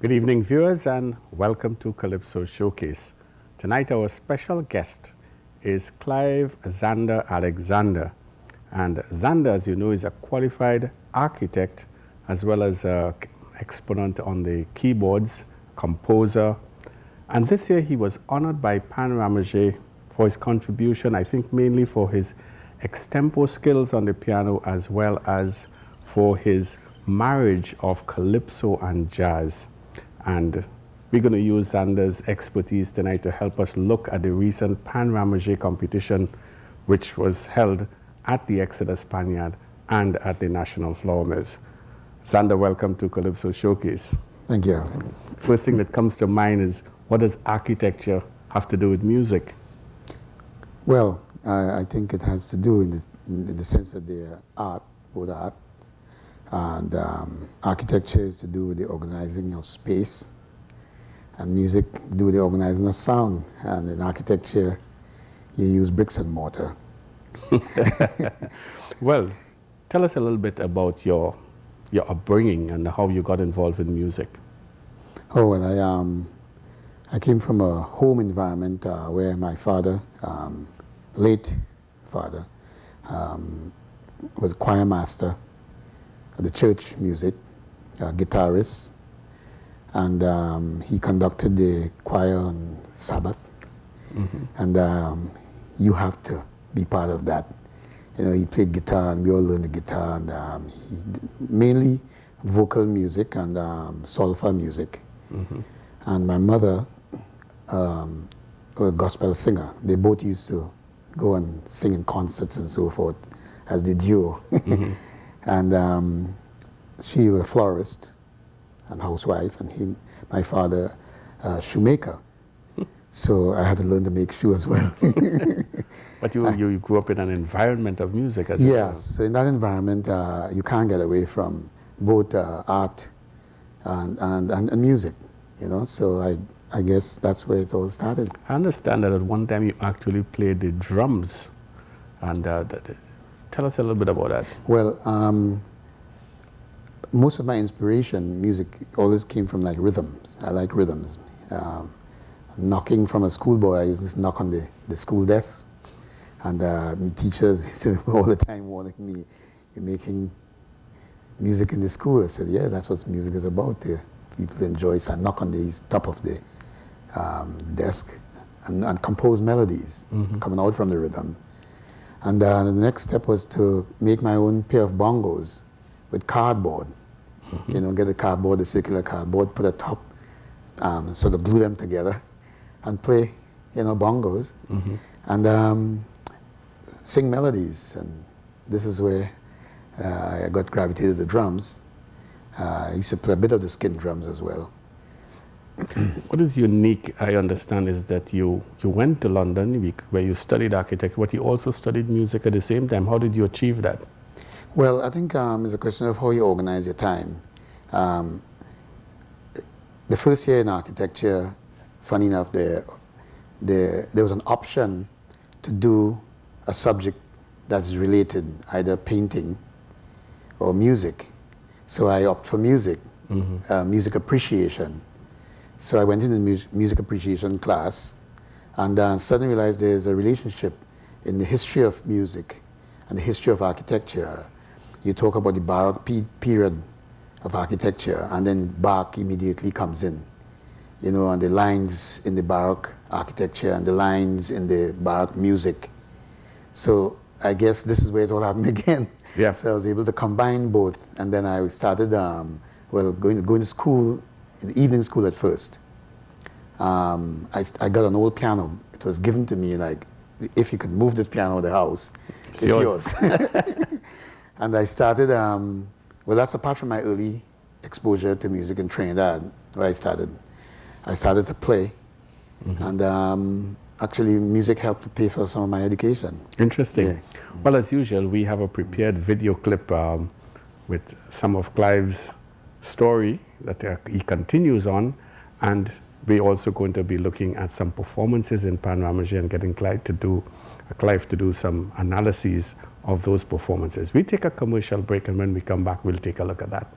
Good evening, viewers, and welcome to Calypso Showcase. Tonight, our special guest is Clive Alexander. And Zanda, as you know, is a qualified architect as well as an exponent on the keyboards, composer. And this year, he was honored by Pan Ramajay for his contribution, I think mainly for his extempo skills on the piano as well as for his marriage of Calypso and jazz. And we're going to use Zanda's expertise tonight to help us look at the recent Pan Ramajay competition, which was held at the Exeter Spaniard and at the National Flour Mills. Zanda, welcome to Calypso Showcase. Thank you. First thing that comes to mind is, what does architecture have to do with music? Well, I think it has to do in the sense that the art, both art, and architecture is to do with the organizing of space, and music to do with the organizing of sound. And in architecture, you use bricks and mortar. Well, tell us a little bit about your upbringing and how you got involved in music. Oh, well, I came from a home environment where my father, late father, was a choir master of the church music, guitarist, and he conducted the choir on Sabbath. Mm-hmm. And you have to be part of that. You know, he played guitar, and we all learned the guitar, and he mainly vocal music and solfa music. Mm-hmm. And my mother was a gospel singer. They both used to go and sing in concerts and so forth as the duo. Mm-hmm. And she was a florist and housewife, and my father, shoemaker. So I had to learn to make shoes as well. But you grew up in an environment of music as well? Yes, so in that environment, you can't get away from both art and music, you know. So I guess that's where it all started. I understand that at one time you actually played the drums, and tell us a little bit about that. Well, most of my inspiration, music, always came from like rhythms. I like rhythms. Knocking from a schoolboy, I used to knock on the school desk, and the teachers all the time warning me, "You're making music in the school." I said, "Yeah, that's what music is about. People enjoy." So I knock on the top of the desk and compose melodies, mm-hmm, coming out from the rhythm. And the next step was to make my own pair of bongos with cardboard. Mm-hmm. You know, get the circular cardboard, put a top, sort of glue them together, and play, you know, bongos, mm-hmm, and sing melodies. And this is where I got gravitated to the drums. I used to play a bit of the skin drums as well. What is unique, I understand, is that you went to London where you studied architecture, but you also studied music at the same time. How did you achieve that? Well, I think it's a question of how you organize your time. The first year in architecture, funny enough, there was an option to do a subject that's related, either painting or music. So I opted for music, mm-hmm, music appreciation. So I went into the music appreciation class, and suddenly realized there's a relationship in the history of music and the history of architecture. You talk about the Baroque period of architecture, and then Bach immediately comes in, you know, and the lines in the Baroque architecture and the lines in the Baroque music. So I guess this is where it all happened again. Yeah. So I was able to combine both, and then I started going to school, in the evening school at first. I got an old piano. It was given to me like, if you could move this piano of the house, it's yours. And I started, well, that's apart from my early exposure to music in Trinidad, where I started to play. Mm-hmm. And actually, music helped to pay for some of my education. Interesting. Yeah. Well, as usual, we have a prepared video clip with some of Clive's story that he continues on, and we're also going to be looking at some performances in Pan Ramajay and getting Clive to do some analyses of those performances. We take a commercial break, and when we come back, we'll take a look at that.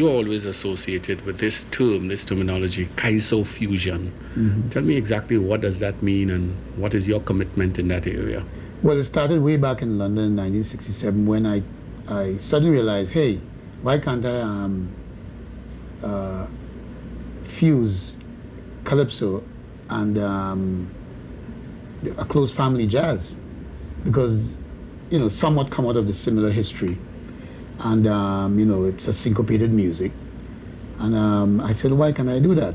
you're always associated with this term, this terminology, Calypso fusion. Tell me exactly what does that mean and what is your commitment in that area? Well, it started way back in London in 1967 when I suddenly realized, hey, why can't I fuse Calypso and a close family jazz? Because, somewhat come out of the similar history. And, it's a syncopated music. And I said, why can't I do that?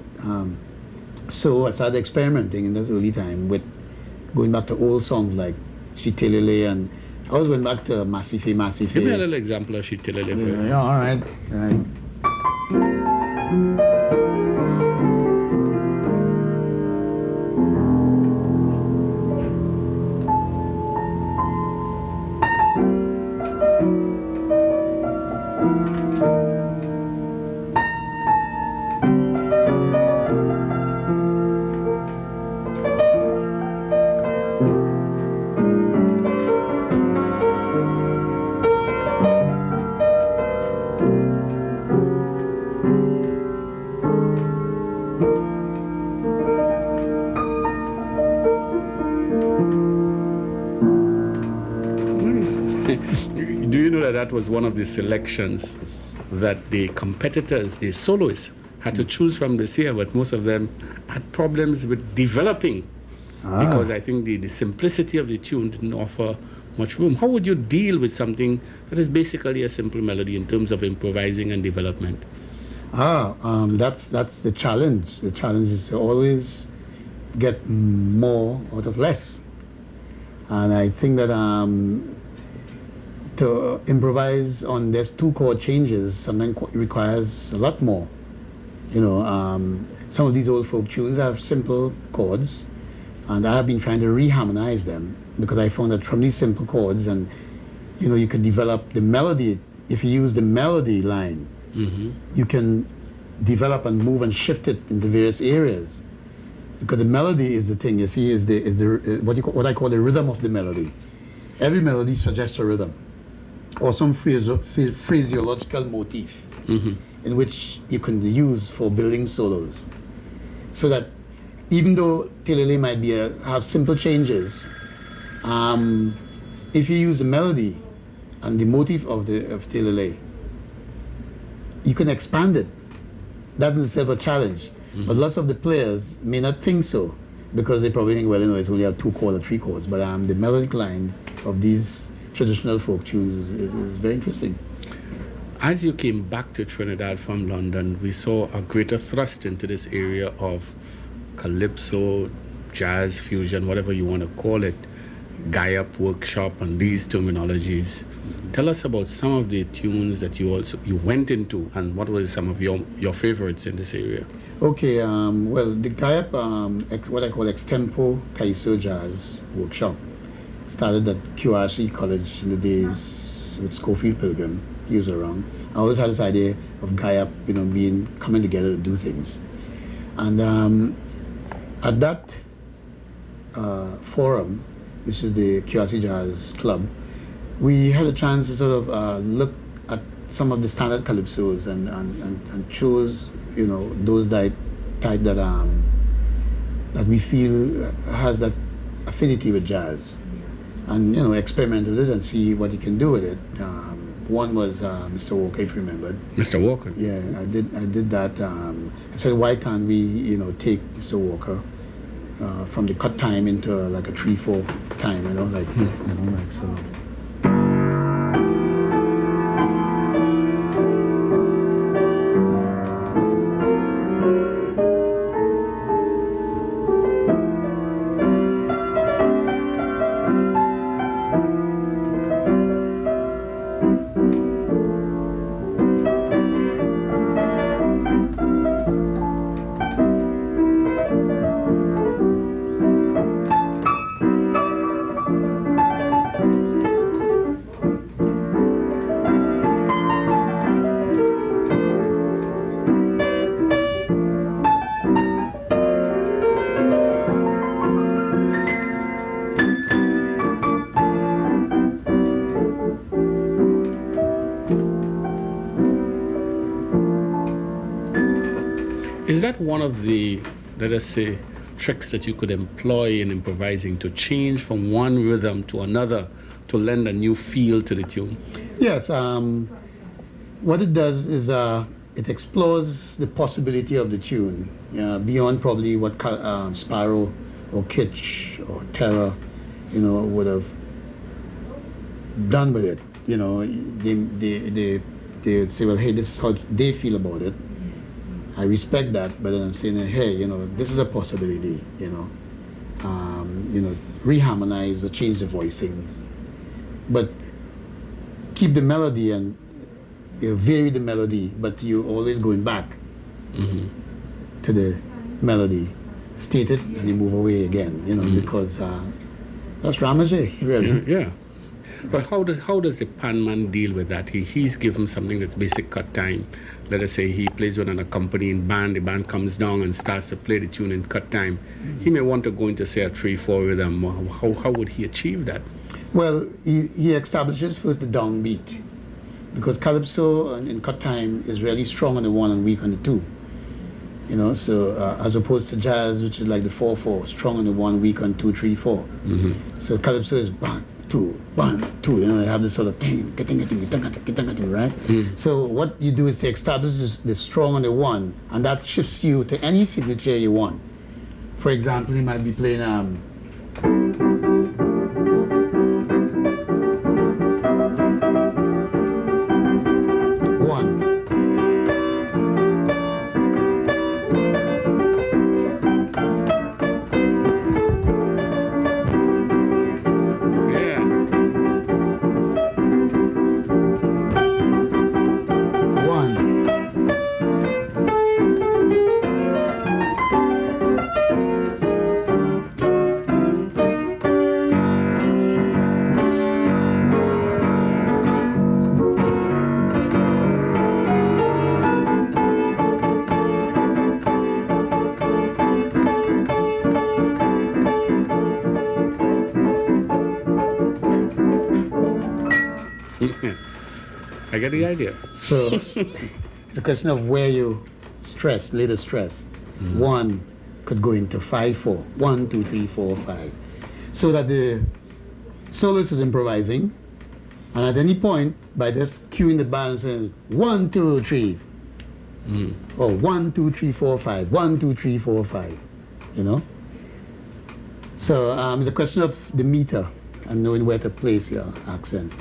So I started experimenting in this early time with going back to old songs like Chitelele, and I always went back to Masife Masife. Give me a little example of Chitelele. Yeah, all right. Do you know that that was one of the selections that the competitors, the soloists, had to choose from this year, but most of them had problems with developing because I think the simplicity of the tune didn't offer much room. How would you deal with something that is basically a simple melody in terms of improvising and development? That's the challenge. The challenge is to always get more out of less. And I think that to improvise on these two chord changes sometimes requires a lot more. Some of these old folk tunes have simple chords, and I have been trying to reharmonize them because I found that from these simple chords, and you could develop the melody. If you use the melody line, you can develop and move and shift it into various areas. Because the melody is the thing, you see, is the what I call the rhythm of the melody. Every melody suggests a rhythm or some phraseological motif in which you can use for building solos. So that even though Telele might have simple changes, if you use the melody and the motif of Telele, you can expand it. That is itself a challenge. But lots of the players may not think so because they probably think, well, it's only have 2 chords or 3 chords. But the melodic line of these traditional folk tunes is very interesting. As you came back to Trinidad from London, we saw a greater thrust into this area of Calypso, jazz fusion, whatever you want to call it, Gayap workshop and these terminologies. Tell us about some of the tunes that you went into and what were some of your favorites in this area. Okay, well, the Gayap, what I call extempo Calypso jazz workshop, started at QRC College in the days with Schofield Pilgrim. He was around. I always had this idea of Gayap, coming together to do things. And at that forum, which is the QRC Jazz Club, we had a chance to sort of look at some of the standard calypsos and chose, those type that we feel has that affinity with jazz, and experiment with it and see what you can do with it. One was Mr. Walker, if you remember. Mr. Walker. Yeah, I did that. I said, why can't we, take Mr. Walker from the cut time into like a 3/4 time, like so. Is that one of the, let us say, tricks that you could employ in improvising to change from one rhythm to another to lend a new feel to the tune? Yes. What it does is it explores the possibility of the tune beyond probably what Sparrow or Kitsch or Terror, would have done with it. They would say, well, hey, this is how they feel about it. I respect that, but then I'm saying, hey, this is a possibility. Reharmonize or change the voicings, but keep the melody and vary the melody, but you're always going back to the melody, state it, and you move away again. Because that's Rama-ji, really. Yeah. But how does the pan man deal with that? He's given something that's basic cut time. Let us say he plays with an accompanying band. The band comes down and starts to play the tune in cut time. He may want to go into, say, a 3/4 rhythm. How would he achieve that? Well, he establishes first the downbeat, because Calypso in cut time is really strong on the 1 and weak on the 2. So as opposed to jazz, which is like the 4/4, strong on the 1, weak on 2, 3, 4. So Calypso is 1, 2, 1, 2. You have this sort of thing, right? So what you do is to establish the strong on the 1, and that shifts you to any signature you want. For example, you might be playing I get the idea. So it's a question of where you stress, lay the stress. 1 could go into 5/4. 1, 2, 3, 4, 5. So that the soloist is improvising, and at any point, by just cueing the band saying 1, 2, 3, or 1, 2, 3, 4, 5, 1, 2, 3, 4, 5, So it's a question of the meter and knowing where to place your accent.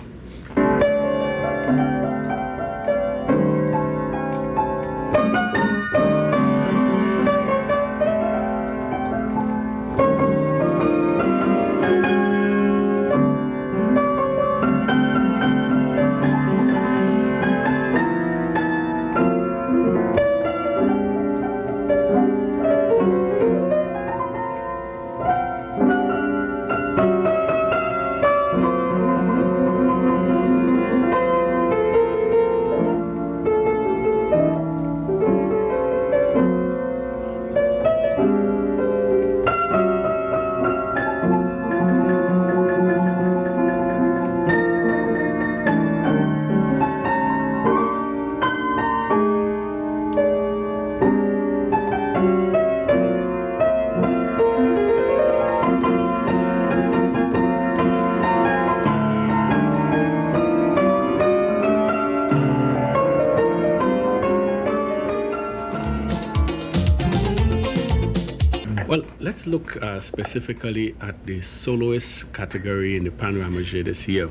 Well, let's look specifically at the soloist category in the Pan Ramajay this year.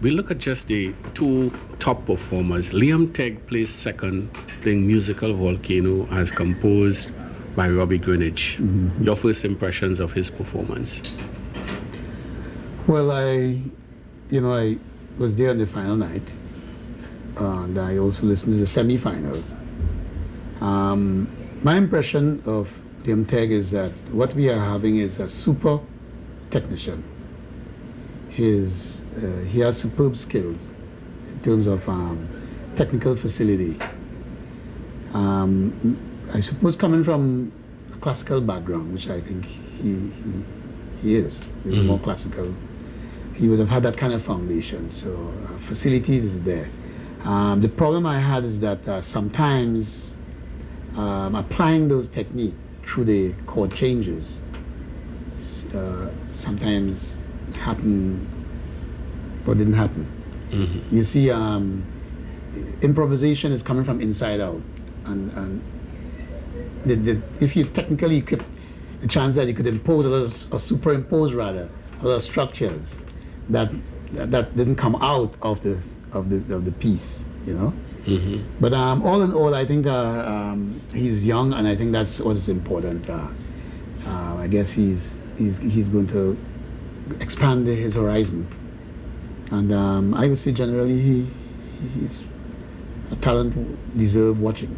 We look at just the 2 top performers. Teague plays second, playing Musical Volcano as composed by Robbie Greenidge. Your first impressions of his performance? Well, I was there on the final night, and I also listened to the semi-finals. My impression of Teague is that what we are having is a super technician. He has superb skills in terms of technical facility. I suppose coming from a classical background, which I think he is more classical, he would have had that kind of foundation. So facilities is there. The problem I had is that sometimes applying those techniques through the chord changes sometimes happen but didn't happen. You see, improvisation is coming from inside out, and if you technically could, the chance that you could impose or superimpose rather other structures that didn't come out of the piece, you know. But all in all, I think he's young, and I think that's what is important. I guess he's going to expand his horizon, and I would say generally he's a talent deserve watching.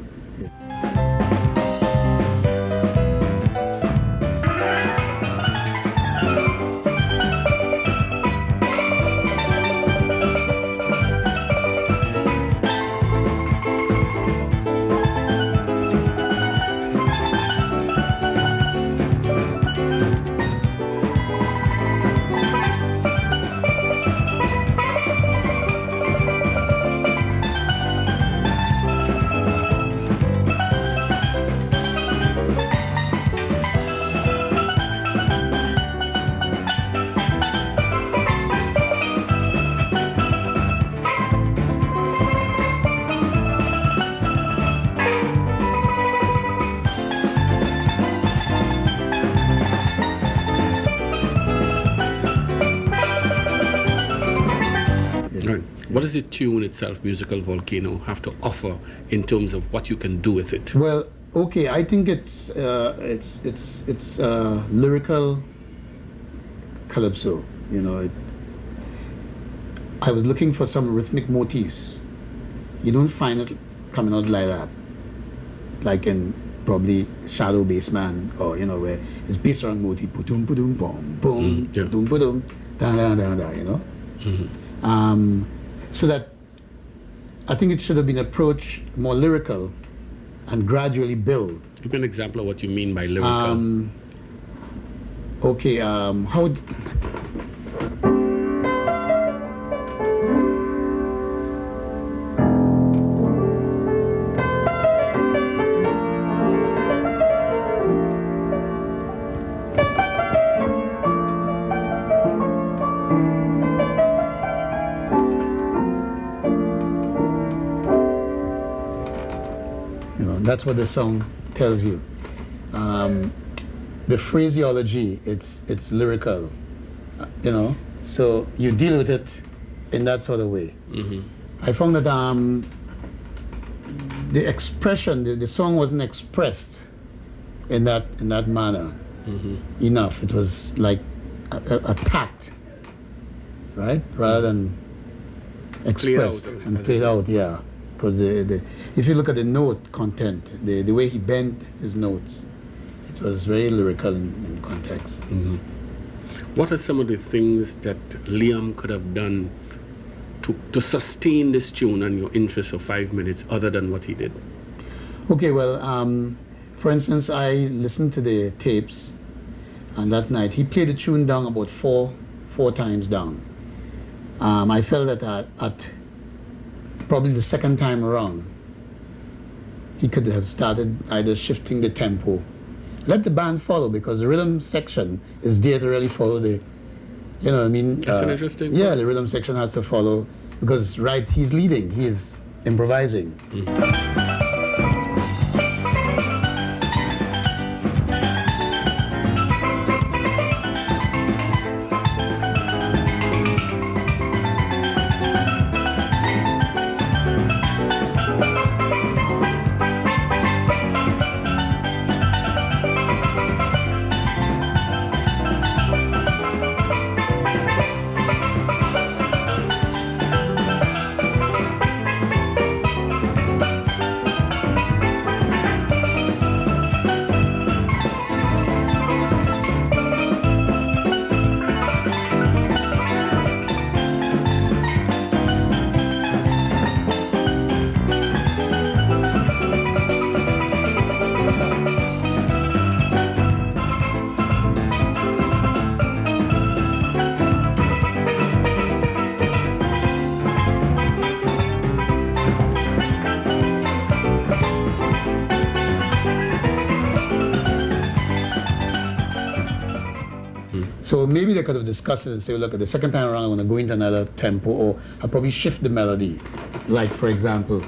What does the tune itself, Musical Volcano, have to offer in terms of what you can do with it? Well, okay, I think it's lyrical calypso. You know, I was looking for some rhythmic motifs. You don't find it coming out like that, like in probably Shadow Bassman, or you know, where it's based around motif, boom, boom, boom, boom, boom, boom, da da da da. You know. So that I think it should have been approached more lyrical and gradually build. Give me an example of what you mean by lyrical. Okay, how... That's what the song tells you. The phraseology, it's lyrical, you know. So you deal with it in that sort of way. I found that the expression, the song wasn't expressed in that manner enough. It was like a tact, right, rather than expressed and played out. Yeah. Because if you look at the note content, the way he bent his notes, it was very lyrical in context. What are some of the things that Liam could have done to sustain this tune and your interest for 5 minutes other than what he did? Okay, well, for instance, I listened to the tapes, and that night he played the tune down about four times down. I felt that at probably the second time around, he could have started either shifting the tempo. Let the band follow, because the rhythm section is there to really follow the, you know what I mean? That's an interesting point. Yeah, the rhythm section has to follow, because, right, he's leading, he is improvising. So maybe they could have discussed it and say, look, the second time around, I'm going to go into another tempo, or I'll probably shift the melody. Like, for example,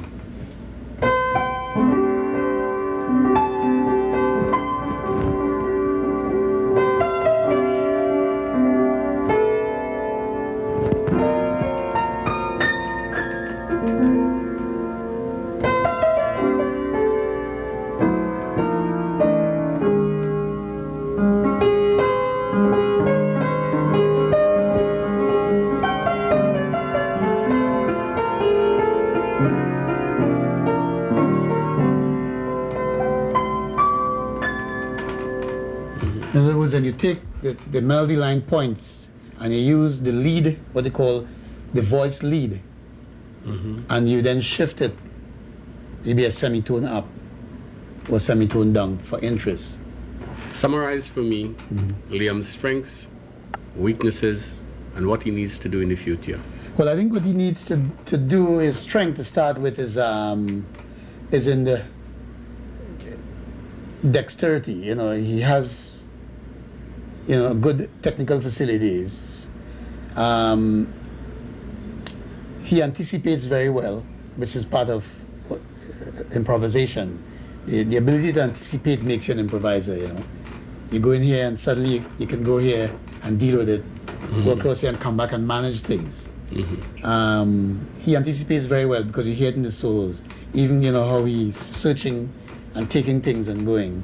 in other words, when you take the melody line points and you use the lead, what they call the voice lead, and you then shift it, maybe a semitone up or semitone down for interest. Summarize for me Liam's strengths, weaknesses, and what he needs to do in the future. Well, I think what he needs to do, his strength to start with is in the dexterity. You know, he has, you know, good technical facilities. He anticipates very well, which is part of improvisation. The ability to anticipate makes you an improviser, you know. You go in here and suddenly you can go here and deal with it, go across here and come back and manage things. He anticipates very well because you hear it in the solos. Even, you know, how he's searching and taking things and going.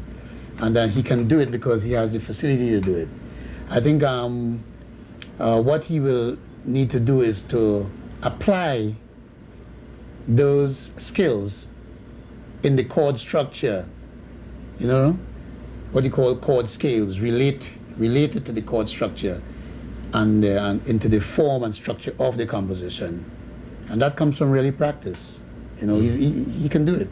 And then he can do it because he has the facility to do it. I think what he will need to do is to apply those skills in the chord structure, you know, what you call chord scales, related to the chord structure and into the form and structure of the composition. And that comes from really practice. You know, he can do it.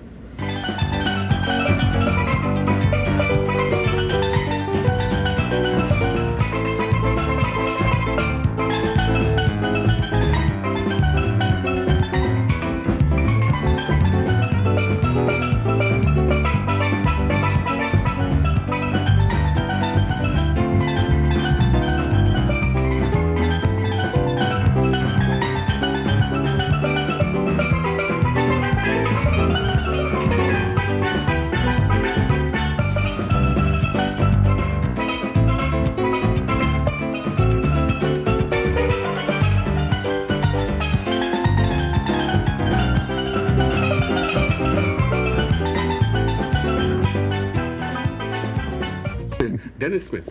Dennis Smith,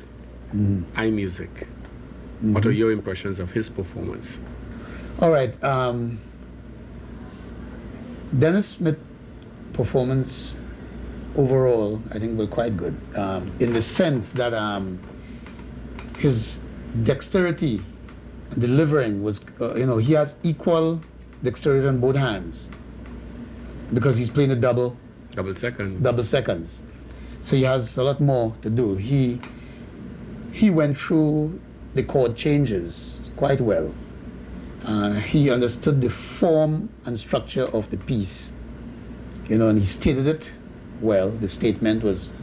iMusic. What are your impressions of his performance? All right. Dennis Smith performance overall, I think, was quite good, in the sense that his dexterity delivering was, you know, he has equal dexterity on both hands because he's playing a double seconds. So he has a lot more to do. He went through the chord changes quite well. He understood the form and structure of the piece, you know, and he stated it well. The statement was.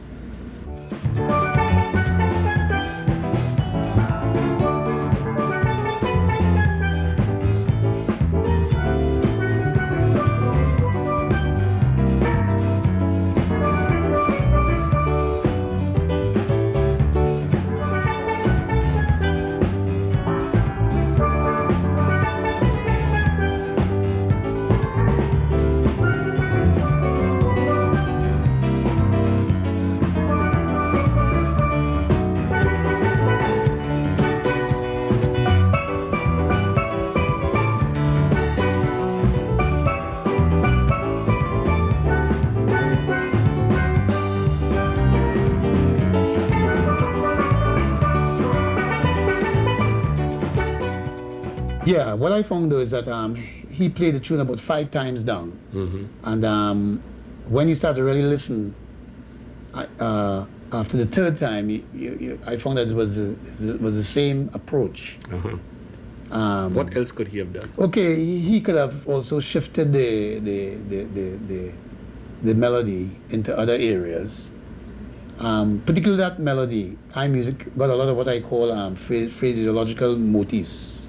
Yeah, what I found though is that he played the tune about 5 times down, and when you start to really listen, after the 3rd time, I found that it was the same approach. What else could he have done? Okay, he could have also shifted the melody into other areas. Particularly that melody. Music got a lot of what I call phraseological motifs.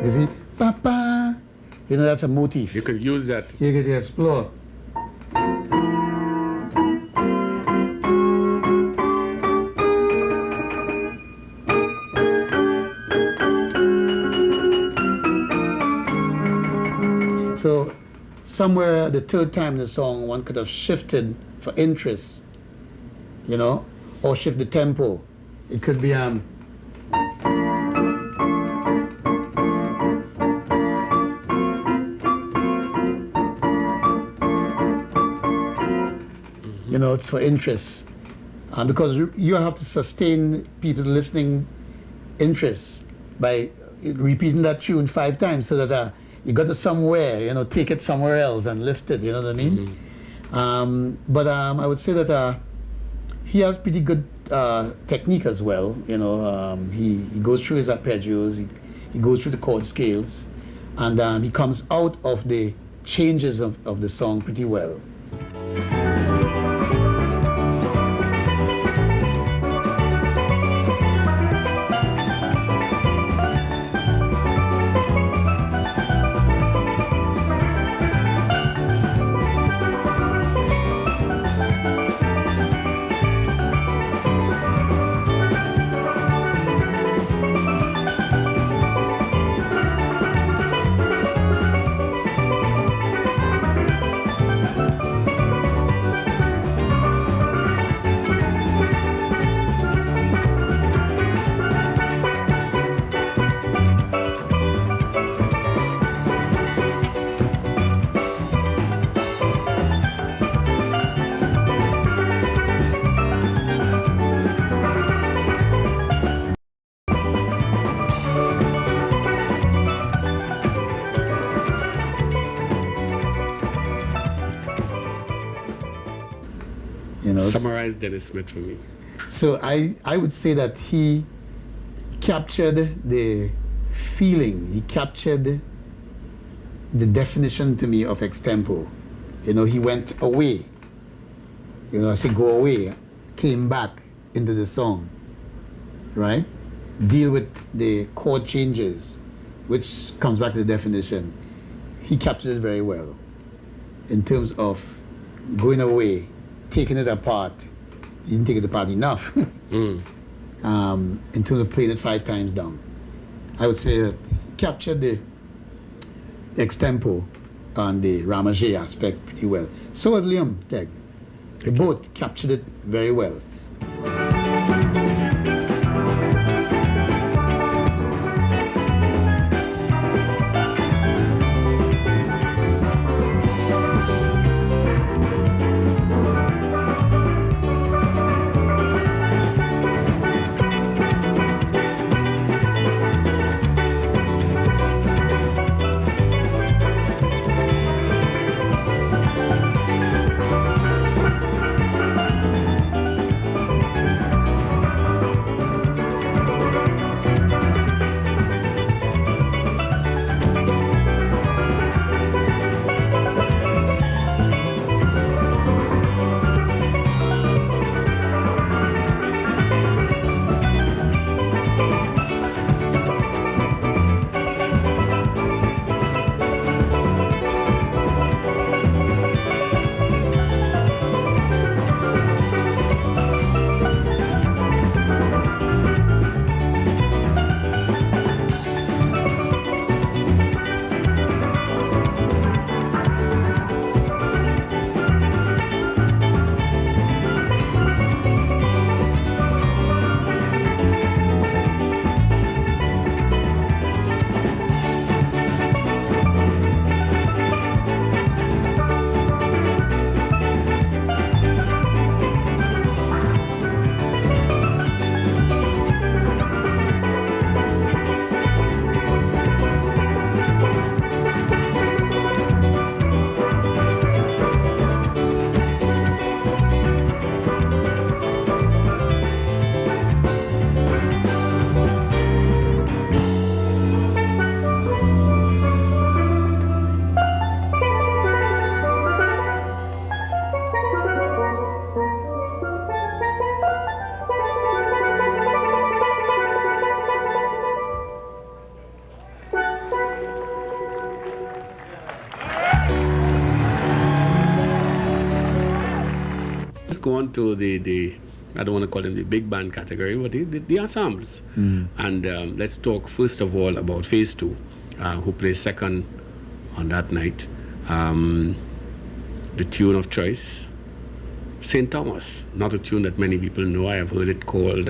You see, Papa, you know, that's a motif. You could use that. You can explore. So, somewhere the third time in the song, one could have shifted for interest, you know, or shift the tempo. It could be you know, it's for interest. Because you have to sustain people's listening interest by repeating that tune 5 times so that you got to somewhere, you know, take it somewhere else and lift it, you know what I mean? But I would say that he has pretty good technique as well, you know. He goes through his arpeggios, he goes through the chord scales, and he comes out of the changes of the song pretty well. You know, Summarize Dennis Smith for me. so I would say that he captured the feeling, he captured the definition to me of extempo. You know, he went away. You know, I say go away, came back into the song, right? Deal with the chord changes, which comes back to the definition. He captured it very well in terms of going away, taking it apart. He didn't take it apart enough. In terms of playing it 5 times down. I would say that he captured the extempo and the Rama-ji aspect pretty well. So has Liam Teague. They both captured it very well. just go on to the I don't want to call them the big band category, but the ensembles. And let's talk first of all about phase 2, who plays second on that night. The tune of choice, St. Thomas, not a tune that many people know. I have heard it called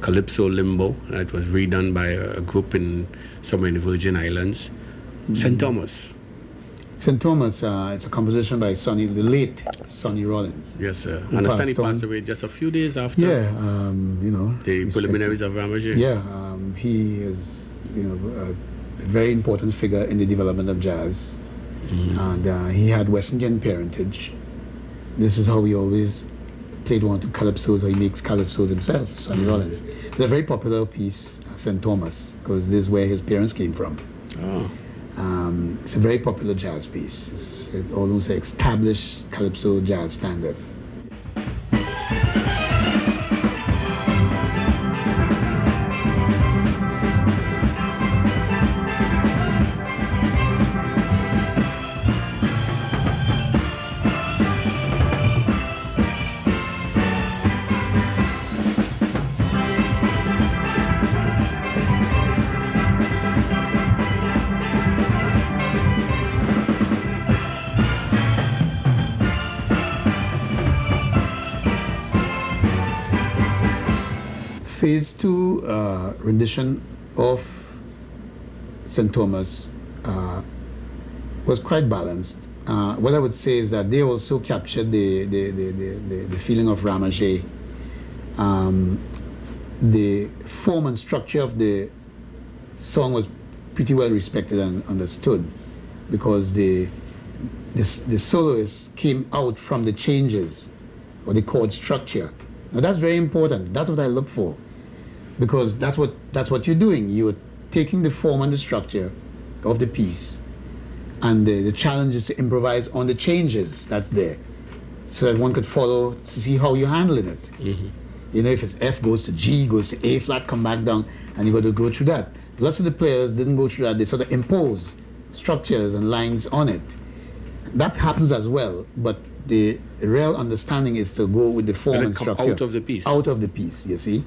Calypso Limbo. It was redone by a group somewhere in the Virgin Islands. St. Thomas. St. Thomas, it's a composition by the late Sonny Rollins. Yes, sir. I understand he passed away just a few days after. Yeah, the preliminaries of Rama-ji. Yeah, he is, a very important figure in the development of jazz. And he had West Indian parentage. This is how he always played one to calypsos, or he makes calypsos himself, Sonny Rollins. It's a very popular piece, St. Thomas, because this is where his parents came from. Oh. It's a very popular jazz piece. It's almost an established calypso jazz standard. Phase 2 rendition of St. Thomas was quite balanced. What I would say is that they also captured the feeling of Rama-ji. The form and structure of the song was pretty well respected and understood, because the soloists came out from the changes or the chord structure. Now that's very important. That's what I look for, because that's what you're doing. You're taking the form and the structure of the piece, and the challenge is to improvise on the changes that's there, so that one could follow to see how you're handling it. If it's F goes to G, goes to A flat, come back down, and you got to go through that. Lots of the players didn't go through that. They sort of impose structures and lines on it. That happens as well, but the real understanding is to go with the form and structure. Out of the piece. Out of the piece, you see.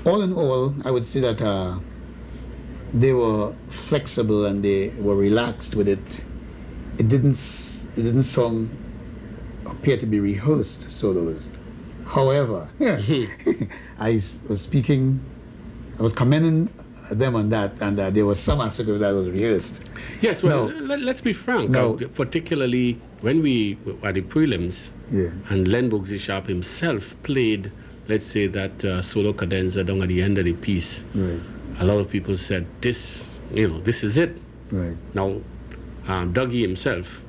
All in all, I would say that they were flexible and they were relaxed with it. It didn't appear to be rehearsed solos. However, I was commending them on that, and there was some aspect of that was rehearsed. Yes, well, let's be frank. Particularly when we were at the prelims, and Len Bogsy-Sharp himself played, let's say, that solo cadenza down at the end of the piece. Right. A lot of people said, this is it. Right. Now, Dougie himself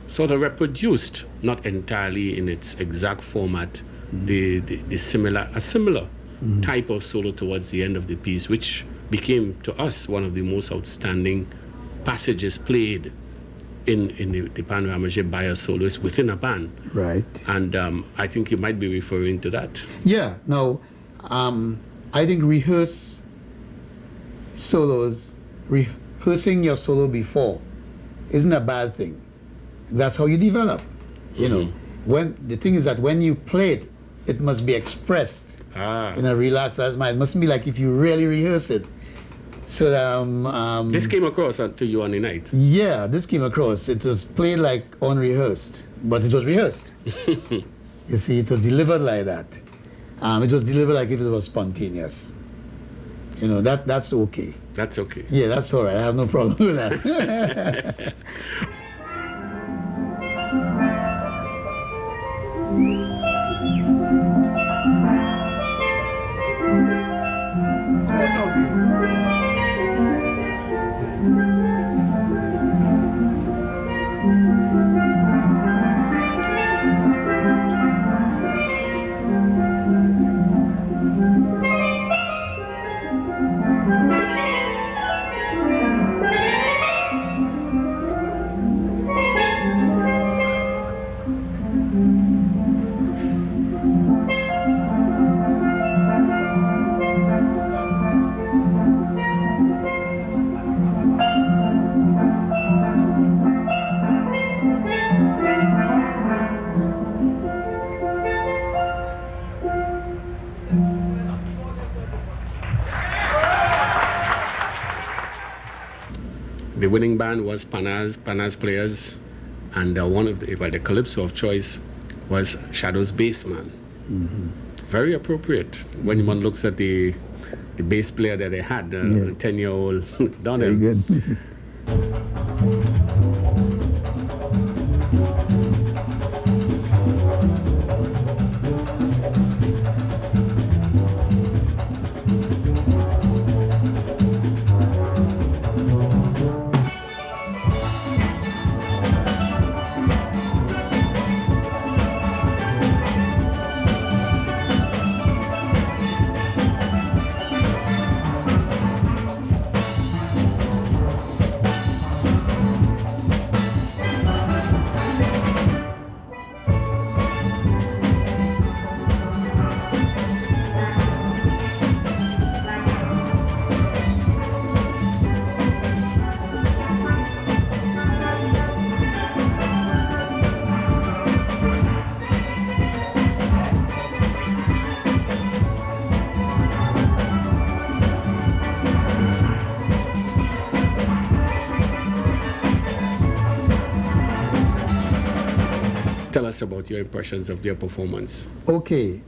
sort of reproduced, not entirely in its exact format, a similar type of solo towards the end of the piece, which became to us one of the most outstanding passages played in the Pan Ramajay by a soloist within a band. Right. And I think you might be referring to that. Yeah. Now, I think rehearsing your solo before isn't a bad thing. That's how you develop. You know, when the thing is that when you play it, it must be expressed in a relaxed manner. It mustn't be like if you really rehearse it. So this came across to you on the night. Yeah, this came across. It was played like unrehearsed, but it was rehearsed. You see, it was delivered like that. It was delivered like if it was spontaneous. You know, that's okay. That's okay. Yeah, that's all right. I have no problem with that. The winning band was Panas players, and one of the Calypso of choice was Shadow's bassman. Very appropriate when one looks at the bass player that they had, the 10-year-old Donald. Very good. Tell us about your impressions of their performance. Okay,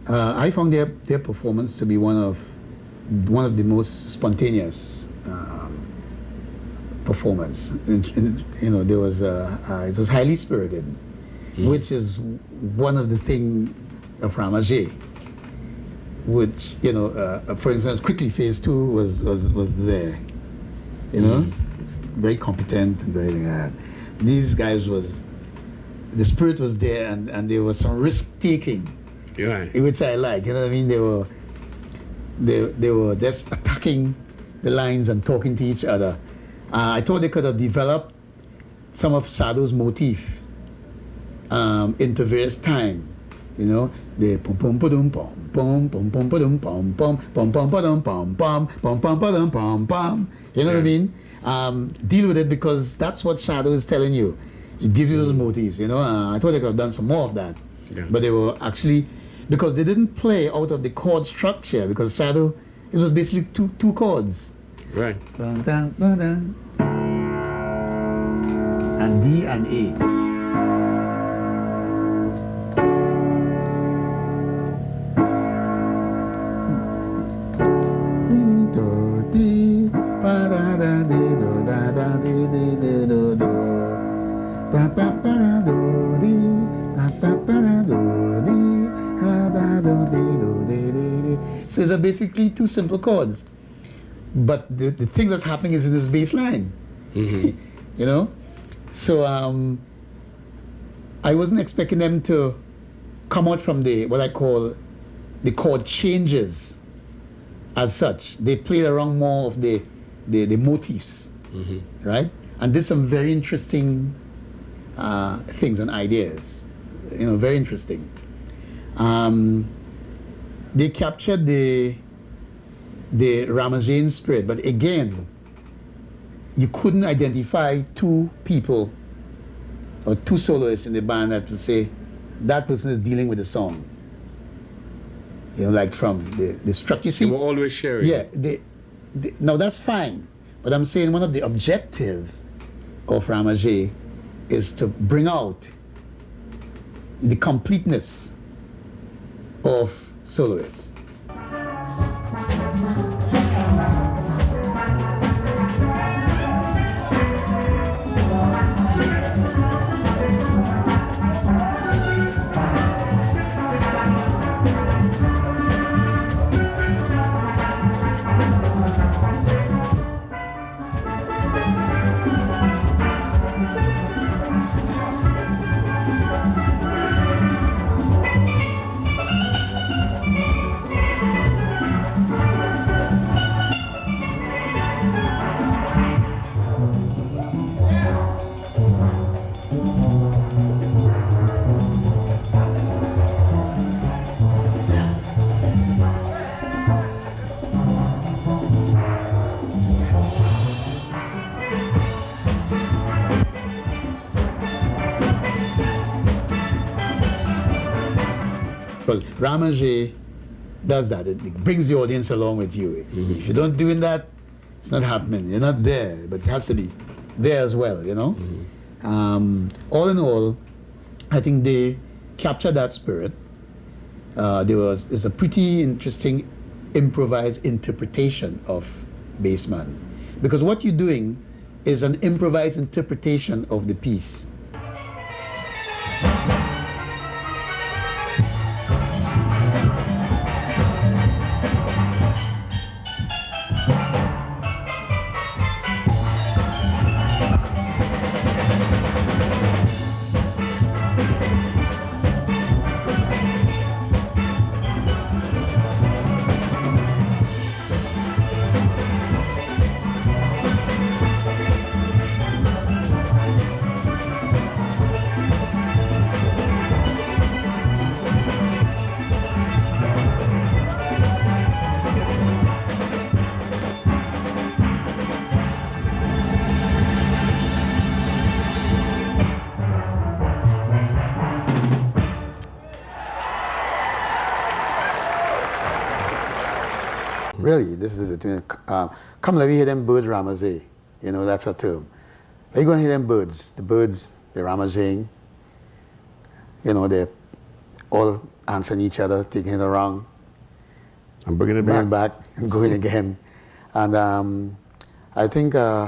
I found their performance to be one of the most spontaneous performance. You know, there was it was highly spirited, which is one of the things of Rama-ji. Which, you know, for instance, quickly Phase 2 was there. You know, it's very competent and very. These guys the spirit was there, and there was some risk taking, which I like. You know what I mean? They were just attacking the lines and talking to each other. I thought they could have developed some of Shadow's motif into various time. You know, the pom pom pom pom pom pom pom pom pom pom pom pom pom pom pom pom pom pom pom. You know what I mean? Deal with it, because that's what Shadow is telling you. It gives you those motifs, you know. I thought they could have done some more of that. But they were actually, because they didn't play out of the chord structure, because Shadow, it was basically two chords. Right. And D and A. So these are basically two simple chords, but the thing that's happening is in this bass line. You know, so I wasn't expecting them to come out from what I call the chord changes as such. They played around more of the motifs, right, and did some very interesting things and ideas. You know, very interesting. They captured the Rama-ji spirit, but again, you couldn't identify two people or two soloists in the band that would say that person is dealing with the song. You know, like from the structure. You see, they were always sharing. Yeah, now that's fine, but I'm saying one of the objectives of Rama-ji is to bring out the completeness of soloist. Well, Rama-ji does that. It brings the audience along with you. If you don't doing that, it's not happening. You're not there, but it has to be there as well, you know? All in all, I think they captured that spirit. There's a pretty interesting improvised interpretation of Bassman. Because what you're doing is an improvised interpretation of the piece. Really, this is it. Come, let me hear them birds Ramajay. You know, that's a term. Are you going to hear them birds? The birds, they're Ramajaying. You know, they're all answering each other, taking it around. And bringing it back and going again. And I think in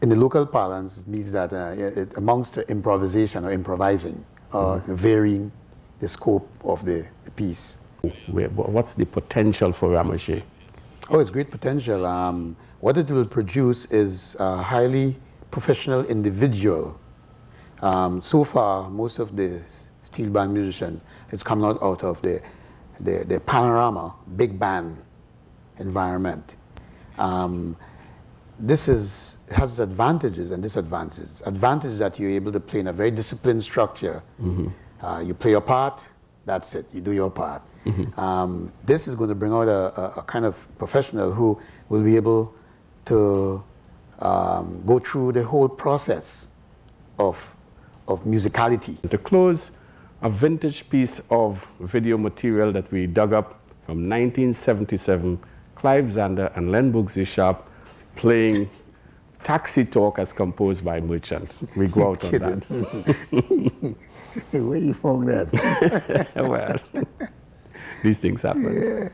the local parlance, it means that it amounts to improvisation or improvising, varying the scope of the piece. What's the potential for Rama-ji? Oh, it's great potential. What it will produce is a highly professional individual. So far, most of the steel band musicians, it's come out of the panorama, big band environment. This has its advantages and disadvantages. Advantage that you're able to play in a very disciplined structure. You play your part, that's it, you do your part. This is going to bring out a kind of professional who will be able to go through the whole process of musicality. To close, a vintage piece of video material that we dug up from 1977, Clive Zanda and Len Boogsie playing Taxi Talk as composed by Merchant. We go out on that. Where you found that? Well, these things happen. Yeah.